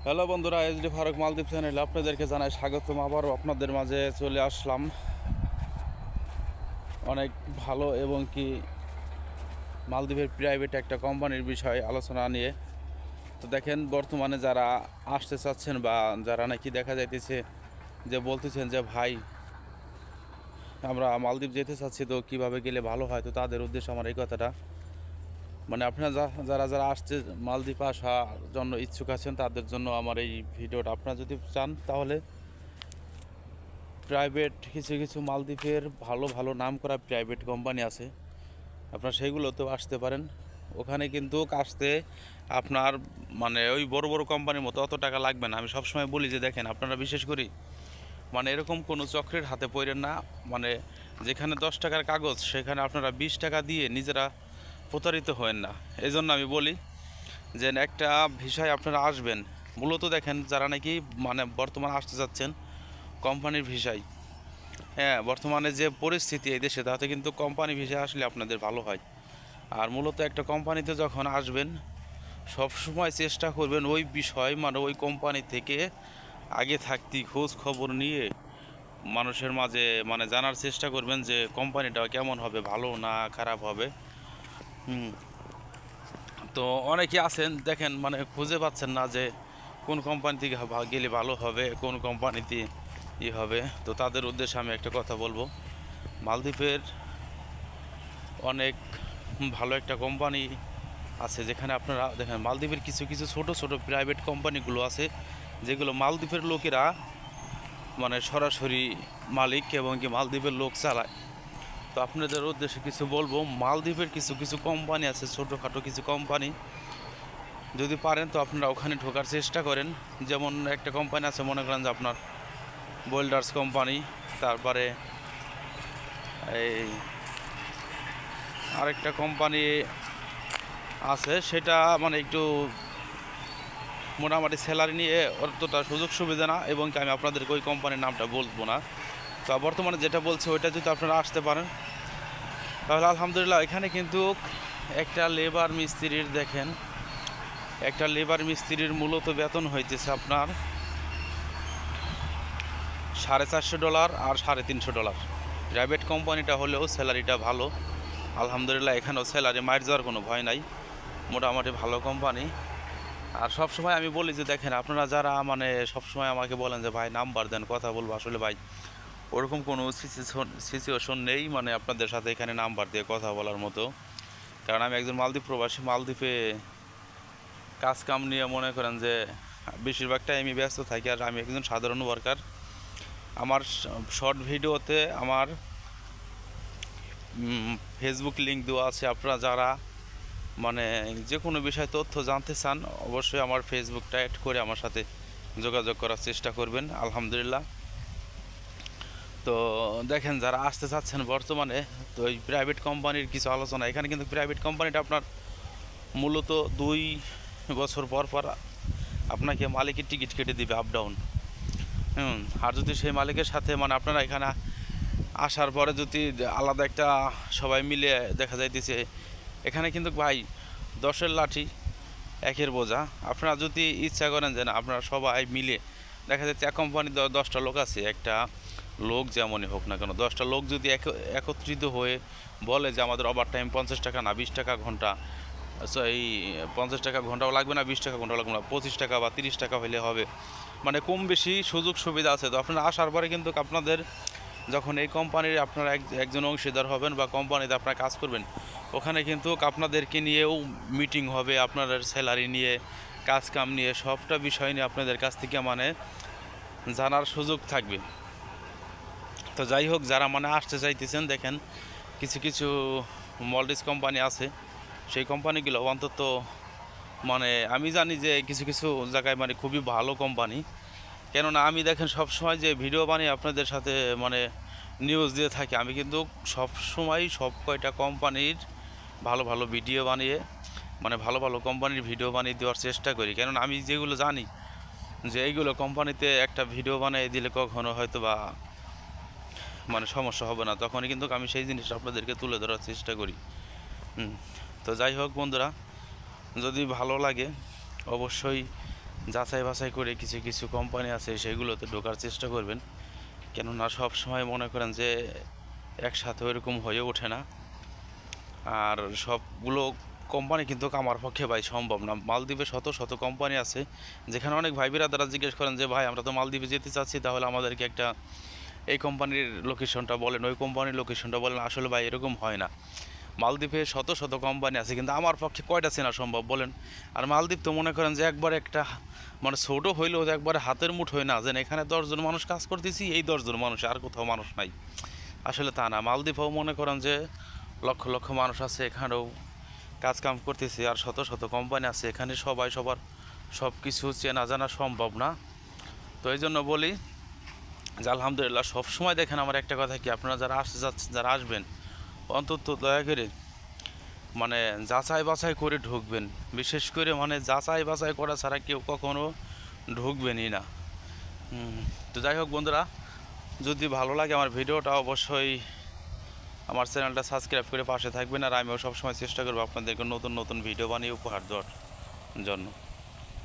Hello বন্ধুরা, HD Faruk মালদ্বীপ চ্যানেলে আপনাদেরকে জানাই স্বাগতম। আবারও আপনাদের মাঝে চলে আসলাম অনেক ভালো এবং কি মালদ্বীপের প্রাইভেট একটা কোম্পানির বিষয়ে আলোচনা নিয়ে। তো দেখেন, বর্তমানে যারা আসতে চাচ্ছেন বা যারা নাকি দেখা যাইতেছে যে বলতেছেন যে ভাই আমরা মালদ্বীপ যেতে চাচ্ছি, তো কীভাবে গেলে ভালো হয়, তো তাদের উদ্দেশ্যে আমার এই কথাটা। মানে আপনারা যারা যারা আসতে মালদ্বীপ আসার জন্য ইচ্ছুক আছেন তাদের জন্য আমার এই ভিডিওটা। আপনারা যদি চান তাহলে প্রাইভেট কিছু কিছু মালদ্বীপের ভালো ভালো নাম করা প্রাইভেট কোম্পানি আছে, আপনারা সেগুলোতেও আসতে পারেন। ওখানে কিন্তু আসতে আপনার মানে ওই বড় বড় কোম্পানির মতো অত টাকা লাগবে না। আমি সবসময় বলি যে দেখেন, আপনারা বিশেষ করি মানে এরকম কোনো চক্রের হাতে পড়েন না। মানে যেখানে 10 টাকার কাগজ সেখানে আপনারা 20 টাকা দিয়ে নিজেরা প্রতারিত হয়েন না। এই জন্য আমি বলি যে একটা ভিসায় আপনারা আসবেন, মূলত দেখেন যারা নাকি মানে বর্তমানে আসতে যাচ্ছেন কোম্পানির ভিসায়, হ্যাঁ, বর্তমানে যে পরিস্থিতি এই দেশে, তাতে কিন্তু কোম্পানি ভিসা আসলে আপনাদের ভালো হয়। আর মূলত একটা কোম্পানিতে যখন আসবেন সব সময় চেষ্টা করবেন ওই বিষয় মানে ওই কোম্পানি থেকে আগে থাকতে খোঁজ খবর নিয়ে মানুষের মাঝে মানে জানার চেষ্টা করবেন যে কোম্পানিটা কেমন হবে, ভালো না খারাপ হবে। তো অনেকে আছেন দেখেন মানে খুঁজে পাচ্ছেন না যে কোন কোম্পানি থেকে গেলে ভালো হবে, কোন কোম্পানিতে হবে। তো তাদের উদ্দেশ্যে আমি একটা কথা বলবো, মালদ্বীপের অনেক ভালো একটা কোম্পানি আছে যেখানে আপনারা দেখেন মালদ্বীপের কিছু কিছু ছোট ছোট প্রাইভেট কোম্পানিগুলো আছে যেগুলো মালদ্বীপের লোকেরা মানে সরাসরি মালিক এবং কি মালদ্বীপের লোক চালায়। তো আপনাদের উদ্দেশ্যে কিছু বলবো, মালদ্বীপের কিছু কিছু কোম্পানি আছে, ছোটোখাটো কিছু কোম্পানি, যদি পারেন তো আপনারা ওখানে ঢোকার চেষ্টা করেন। যেমন একটা কোম্পানি আছে, মনে করেন যে আপনার বোল্ডার্স কোম্পানি, তারপরে এই আরেকটা কোম্পানি আছে, সেটা মানে একটু মোটামুটি স্যালারি নিয়ে অতটা সুযোগ সুবিধা না, এবং আমি আপনাদেরকে ওই কোম্পানির নামটা বলবো না। তো বর্তমানে যেটা বলছে ওইটা যদি আপনারা আসতে পারেন তাহলে আলহামদুলিল্লাহ। এখানে কিন্তু একটা লেবার মিস্ত্রির দেখেন, একটা লেবার মিস্ত্রির মূলত বেতন হইতেছে আপনার $450 আর $350। প্রাইভেট কোম্পানিটা হলেও স্যালারিটা ভালো, আলহামদুলিল্লাহ। এখানেও স্যালারি মার যাওয়ার কোনো ভয় নাই, মোটামুটি ভালো কোম্পানি। আর সবসময় আমি বলি যে দেখেন, আপনারা যারা মানে সবসময় আমাকে বলেন যে ভাই নাম্বার দেন কথা বলবো, আসলে ভাই ওরকম কোনো সিচুয়েশন নেই মানে আপনাদের সাথে এখানে নাম্বার দিয়ে কথা বলার মতো। কারণ আমি একজন মালদ্বীপ প্রবাসী, মালদ্বীপে কাজ কাম নিয়ে মনে করেন যে বেশিরভাগটাই আমি ব্যস্ত থাকি। আর আমি একজন সাধারণ ওয়ার্কার। আমার শর্ট ভিডিওতে আমার ফেসবুক লিঙ্ক দেওয়া আছে, আপনারা যারা মানে যে কোনো বিষয়ে তথ্য জানতে চান অবশ্যই আমার ফেসবুকটা অ্যাড করে আমার সাথে যোগাযোগ করার চেষ্টা করবেন, আলহামদুলিল্লাহ। তো দেখেন, যারা আসতে চাচ্ছেন বর্তমানে, তো এই প্রাইভেট কোম্পানির কিছু আলোচনা। এখানে কিন্তু প্রাইভেট কোম্পানিটা আপনার মূলত 2 বছর পর পর আপনাকে মালিকের টিকিট কেটে দিবে আপ ডাউন। আর যদি সেই মালিকের সাথে মানে আপনারা এখানে আসার পরে যদি আলাদা একটা সবাই মিলে দেখা যাইতেছে, এখানে কিন্তু ভাই 10-এর লাঠি 1-এর বোঝা। আপনারা যদি ইচ্ছা করেন যে না আপনারা সবাই মিলে, দেখা যাচ্ছে এক কোম্পানি 10টা লোক আছে, একটা লোক যেমনই হোক না কেন, 10টা লোক যদি একত্রিত হয়ে বলে যে আমাদের ওভার টাইম 50 টাকা না 20 টাকা ঘন্টা, সো এই 50 টাকা ঘন্টাও লাগবে না, 20 টাকা ঘন্টাও লাগবে না, 25 টাকা বা 30 টাকা হলে হবে। মানে কম বেশি সুযোগ সুবিধা আছে। তো আপনারা আসার পরে কিন্তু আপনাদের যখন এই কোম্পানির আপনারা একজন অংশীদার হবেন বা কোম্পানিতে আপনারা কাজ করবেন, ওখানে কিন্তু আপনাদেরকে নিয়েও মিটিং হবে, আপনাদের স্যালারি নিয়ে, কাজ কাম নিয়ে, সবটা বিষয় নিয়ে আপনাদের কাছ থেকে মানে জানার সুযোগ থাকবে। তো যাই হোক, যারা মানে আসতে চাইতেছেন, দেখেন কিছু কিছু মলডিস কোম্পানি আছে, সেই কোম্পানিগুলো অন্তত মানে আমি জানি যে কিছু কিছু জায়গায় মানে খুবই ভালো কোম্পানি। কেননা আমি দেখেন সবসময় যে ভিডিও বানিয়ে আপনাদের সাথে মানে নিউজ দিয়ে থাকি, আমি কিন্তু সবসময় সব কয়টা কোম্পানির ভালো ভালো ভিডিও বানিয়ে মানে ভালো ভালো কোম্পানির ভিডিও বানিয়ে দেওয়ার চেষ্টা করি। কেননা আমি যেগুলো জানি যে এইগুলো কোম্পানিতে একটা ভিডিও বানিয়ে দিলে কখনো হয়তো বা মানে সমস্যা হবে না, তখনই কিন্তু আমি সেই জিনিসটা আপনাদেরকে তুলে ধরার চেষ্টা করি। তো যাই হোক বন্ধুরা, যদি ভালো লাগে অবশ্যই যাচাই বাছাই করে কিছু কিছু কোম্পানি আছে সেগুলোতে ঢোকার চেষ্টা করবেন। কেননা সব সময় মনে করেন যে একসাথে ওইরকম হয়ে ওঠে না, আর সবগুলো কোম্পানি কিন্তু আমার পক্ষে ভাই সম্ভব না। মালদ্বীপে শত শত কোম্পানি আছে, যেখানে অনেক ভাই বিরাদারা জিজ্ঞেস করেন যে ভাই আমরা তো মালদ্বীপে যেতে চাচ্ছি, তাহলে আমাদেরকে একটা এই কোম্পানির লোকেশনটা বলেন, ওই কোম্পানির লোকেশনটা বলেন। আসলে ভাই এরকম হয় না। মালদ্বীপে শত শত কোম্পানি আছে, কিন্তু আমার পক্ষে কয়টা চেনা সম্ভব বলেন? আর মালদ্বীপ তো মনে করেন যে একবার একটা মানে ছোটো হইলেও একবারে হাতের মুঠোয় না, যেন এখানে 10 জন মানুষ কাজ করতেছি, এই 10 জন মানুষ, আর কোথাও মানুষ নাই। আসলে তা না, মালদ্বীপেও মনে করেন যে লক্ষ লক্ষ মানুষ আছে, এখানেও কাজ কাম করতেছে, আর শত শত কোম্পানি আছে, এখানে সবাই সবার সব কিছু চেনা জানা সম্ভব না। তো এই জন্য বলি যে আলহামদুলিল্লাহ সবসময় দেখেন আমার একটা কথা কি, আপনারা যারা যাচ্ছেন, যারা আসবেন, অন্তত দয়া করে মানে যাচাই বাছাই করে ঢুকবেন। বিশেষ করে মানে যাচাই বাছাই করা ছাড়া কেউ কখনো ঢুকবেনই না। তো যাই হোক বন্ধুরা, যদি ভালো লাগে আমার ভিডিওটা, অবশ্যই আমার চ্যানেলটা সাবস্ক্রাইব করে পাশে থাকবেন। আর আমিও সবসময় চেষ্টা করবো আপনাদেরকে নতুন নতুন ভিডিও বানিয়ে উপহার দেওয়ার জন্য।